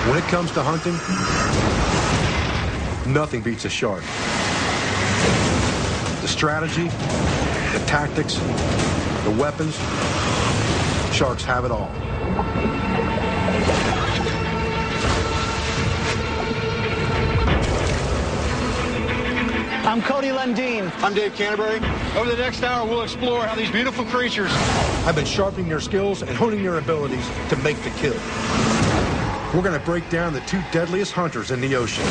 When it comes to hunting, nothing beats a shark. The strategy, the tactics, the weapons, sharks have it all. I'm Cody Lundeen. I'm Dave Canterbury. Over the next hour, we'll explore how these beautiful creatures have been sharpening their skills and honing their abilities to make the kill. We're going to break down the two deadliest hunters in the ocean,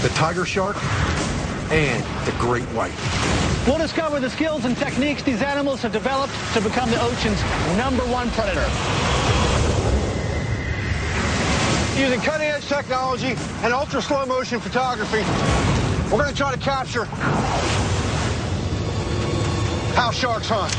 the tiger shark and the great white. We'll discover the skills and techniques these animals have developed to become the ocean's #1 predator. Using cutting-edge technology and ultra-slow motion photography, we're going to try to capture how sharks hunt.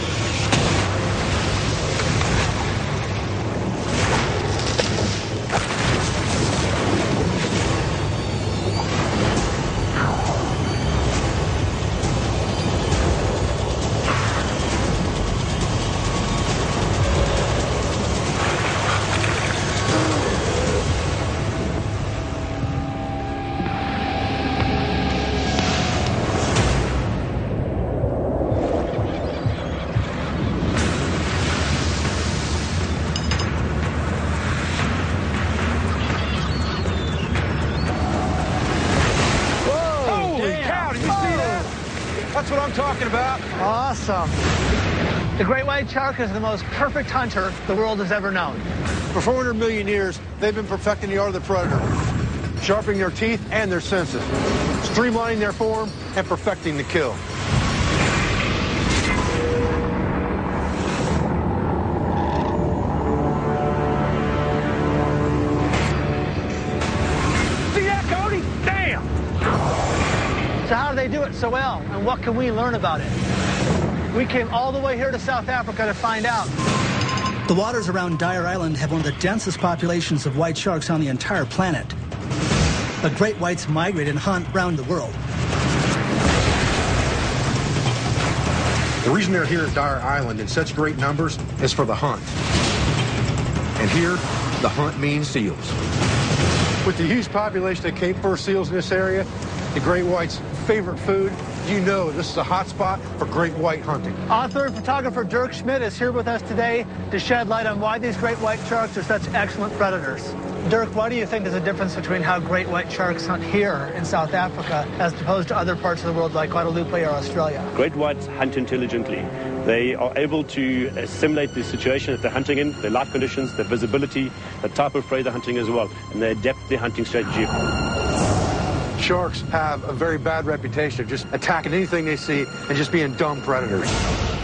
That's what I'm talking about. Awesome. The great white shark is the most perfect hunter the world has ever known. For 400 million years, they've been perfecting the art of the predator, sharpening their teeth and their senses, streamlining their form, and perfecting the kill. See that, Cody? Damn! So how do they do it so well, and what can we learn about it? We came all the way here to South Africa to find out. The waters around Dyer Island have one of the densest populations of white sharks on the entire planet. But great whites migrate and hunt around the world. The reason they're here at Dyer Island in such great numbers is for the hunt. And here, the hunt means seals. With the huge population of Cape Fur seals in this area, the great white's favorite food, you know this is a hot spot for great white hunting. Author and photographer Dirk Schmidt is here with us today to shed light on why these great white sharks are such excellent predators. Dirk, why do you think there's a difference between how great white sharks hunt here in South Africa as opposed to other parts of the world like Guadeloupe or Australia? Great whites hunt intelligently. They are able to assimilate the situation that they're hunting in, their light conditions, their visibility, the type of prey they're hunting as well, and they adapt their hunting strategy. Sharks have a very bad reputation of just attacking anything they see and just being dumb predators.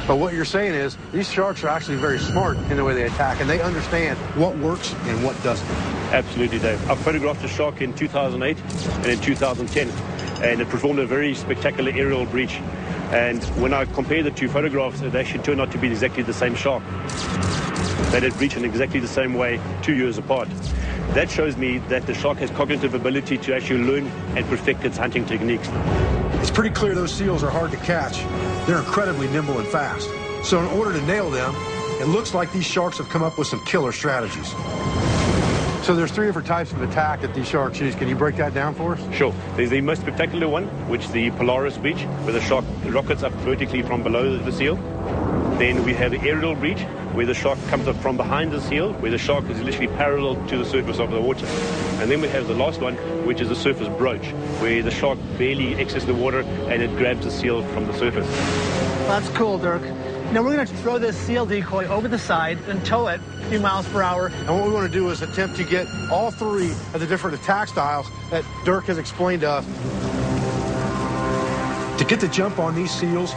But what you're saying is these sharks are actually very smart in the way they attack, and they understand what works and what doesn't. Absolutely, Dave. I photographed a shark in 2008 and in 2010, and it performed a very spectacular aerial breach. And when I compared the two photographs, it actually turned out to be exactly the same shark. They had breached in exactly the same way 2 years apart. That shows me that the shark has cognitive ability to actually learn and perfect its hunting techniques. It's pretty clear those seals are hard to catch. They're incredibly nimble and fast. So in order to nail them, it looks like these sharks have come up with some killer strategies. So there's 3 different types of attack that these sharks use. Can you break that down for us? Sure. There's the most spectacular one, which is the Polaris breach, where the shark rockets up vertically from below the seal. Then we have the aerial breach, where the shark comes up from behind the seal, where the shark is literally parallel to the surface of the water. And then we have the last one, which is the surface broach, where the shark barely exits the water and it grabs the seal from the surface. That's cool, Dirk. Now we're going to throw this seal decoy over the side and tow it a few miles per hour. And what we want to do is attempt to get all 3 of the different attack styles that Dirk has explained to us. To get the jump on these seals,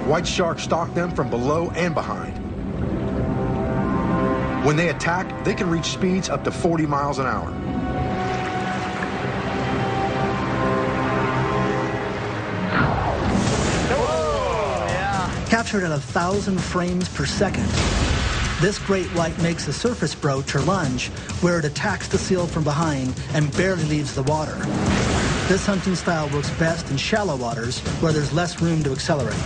white sharks stalk them from below and behind. When they attack, they can reach speeds up to 40 miles an hour. Captured at 1,000 frames per second. This great white makes a surface broach or lunge where it attacks the seal from behind and barely leaves the water. This hunting style works best in shallow waters where there's less room to accelerate.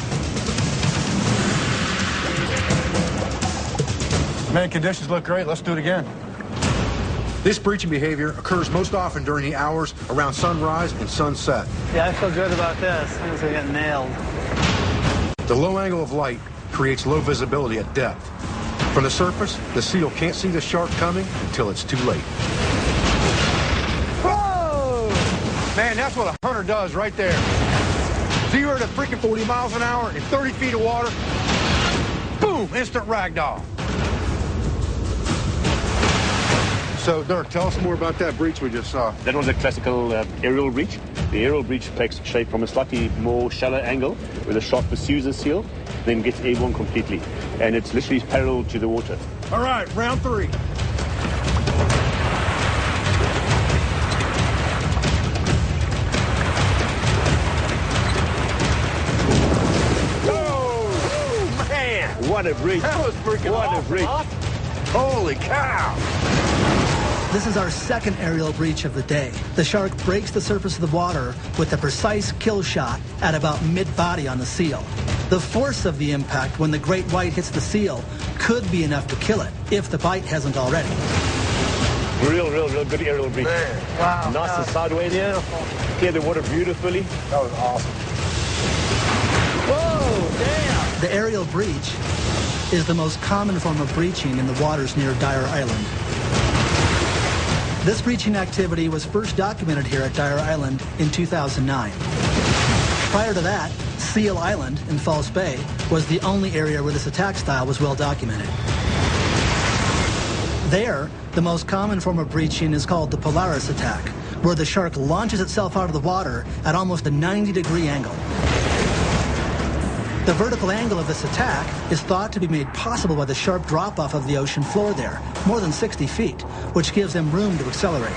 Man, conditions look great. Let's do it again. This breaching behavior occurs most often during the hours around sunrise and sunset. Yeah, I feel good about this. I think I get nailed. The low angle of light creates low visibility at depth. From the surface, the seal can't see the shark coming until it's too late. Whoa! Man, that's what a hunter does right there. 0 to freaking 40 miles an hour in 30 feet of water. Boom, instant ragdoll. So, Dirk, tell us more about that breach we just saw. That was a classical aerial breach. The aerial breach takes shape from a slightly more shallow angle where the shark pursues the seal, then gets airborne completely. And it's literally parallel to the water. All right, round 3. Oh, man. What a breach. That was freaking What a breach. Holy cow. This is our second aerial breach of the day. The shark breaks the surface of the water with a precise kill shot at about mid-body on the seal. The force of the impact when the great white hits the seal could be enough to kill it, if the bite hasn't already. Real good aerial breach. Man. Wow. Nice and sideways. Clear the water beautifully. That was awesome. Whoa, damn. The aerial breach is the most common form of breaching in the waters near Dyer Island. This breaching activity was first documented here at Dyer Island in 2009. Prior to that, Seal Island in False Bay was the only area where this attack style was well documented. There, the most common form of breaching is called the Polaris attack, where the shark launches itself out of the water at almost a 90-degree angle. The vertical angle of this attack is thought to be made possible by the sharp drop-off of the ocean floor there, more than 60 feet, which gives them room to accelerate.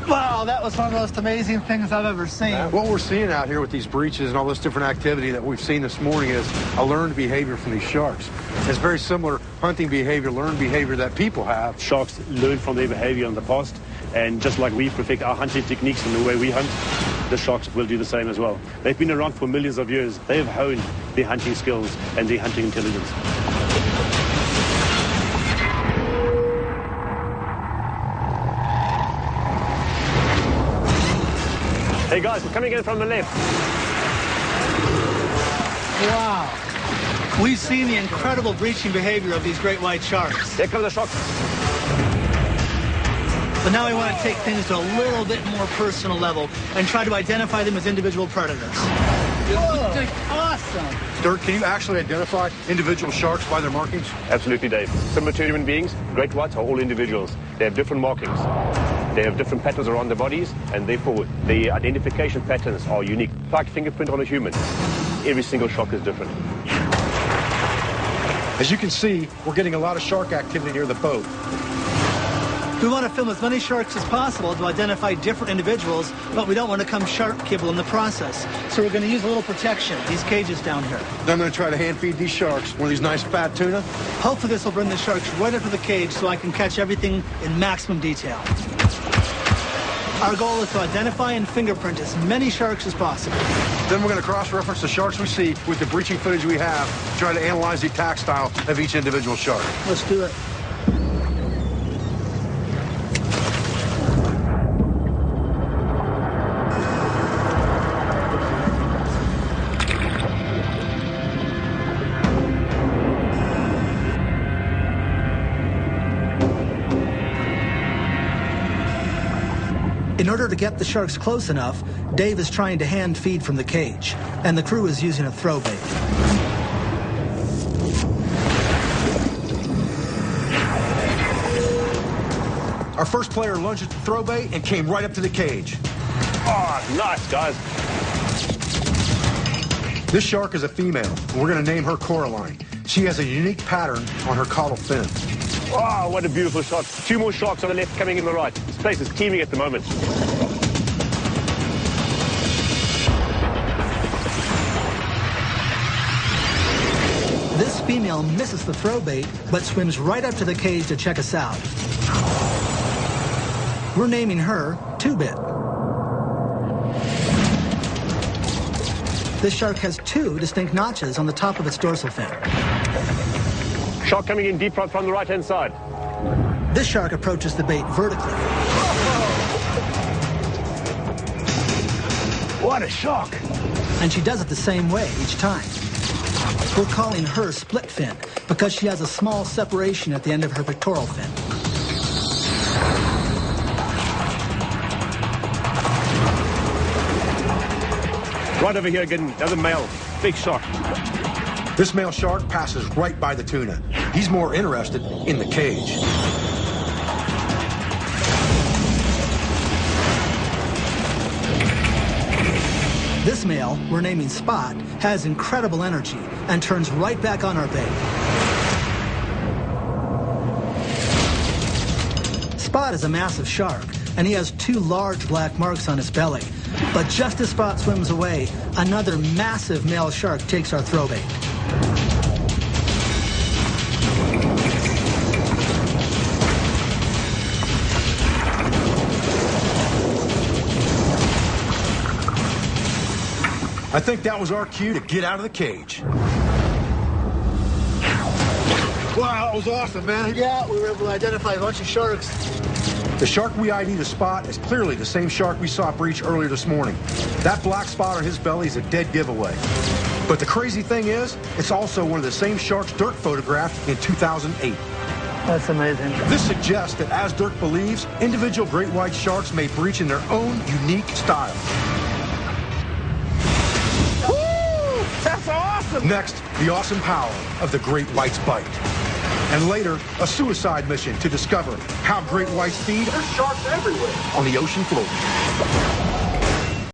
Wow, that was one of the most amazing things I've ever seen. What we're seeing out here with these breaches and all this different activity that we've seen this morning is a learned behavior from these sharks. It's very similar hunting behavior, learned behavior that people have. Sharks learn from their behavior in the past. And just like we perfect our hunting techniques and the way we hunt, the sharks will do the same as well. They've been around for millions of years. They have honed their hunting skills and their hunting intelligence. Hey guys, we're coming in from the left. Wow. We've seen the incredible breaching behavior of these great white sharks. Here come the sharks. But now we want to take things to a little bit more personal level and try to identify them as individual predators. Whoa, awesome. Dirk, can you actually identify individual sharks by their markings? Absolutely, Dave. Similar to human beings, great whites are all individuals. They have different markings. They have different patterns around their bodies, and therefore the identification patterns are unique. Like fingerprint on a human. Every single shark is different. As you can see, we're getting a lot of shark activity near the boat. We want to film as many sharks as possible to identify different individuals, but we don't want to come shark kibble in the process. So we're going to use a little protection, these cages down here. Then I'm going to try to hand feed these sharks one of these nice fat tuna. Hopefully this will bring the sharks right up to the cage so I can catch everything in maximum detail. Our goal is to identify and fingerprint as many sharks as possible. Then we're going to cross-reference the sharks we see with the breaching footage we have to try to analyze the attack style of each individual shark. Let's do it. In order to get the sharks close enough, Dave is trying to hand feed from the cage, and the crew is using a throw bait. Our first player lunged at the throw bait and came right up to the cage. Oh, nice, guys. This shark is a female. We're going to name her Coraline. She has a unique pattern on her caudal fin. Oh, what a beautiful shot. Two more sharks on the left coming in the right. This place is teeming at the moment. This female misses the throw bait, but swims right up to the cage to check us out. We're naming her Two-Bit. This shark has 2 distinct notches on the top of its dorsal fin. Shark coming in deep from the right-hand side. This shark approaches the bait vertically. What a shock! And she does it the same way each time. We're calling her split fin because she has a small separation at the end of her pectoral fin. Right over here again, another male, big shark. This male shark passes right by the tuna. He's more interested in the cage. This male, we're naming Spot, has incredible energy and turns right back on our bait. Spot is a massive shark, and he has 2 large black marks on his belly. But just as Spot swims away, another massive male shark takes our throw bait. I think that was our cue to get out of the cage. Wow, that was awesome, man. Yeah, we were able to identify a bunch of sharks. The shark we ID to Spot is clearly the same shark we saw breach earlier this morning. That black spot on his belly is a dead giveaway. But the crazy thing is, it's also one of the same sharks Dirk photographed in 2008. That's amazing. This suggests that, as Dirk believes, individual great white sharks may breach in their own unique style. Woo! That's awesome! Next, the awesome power of the great white's bite. And later, a suicide mission to discover how great whites feed There's sharks everywhere. on the ocean floor.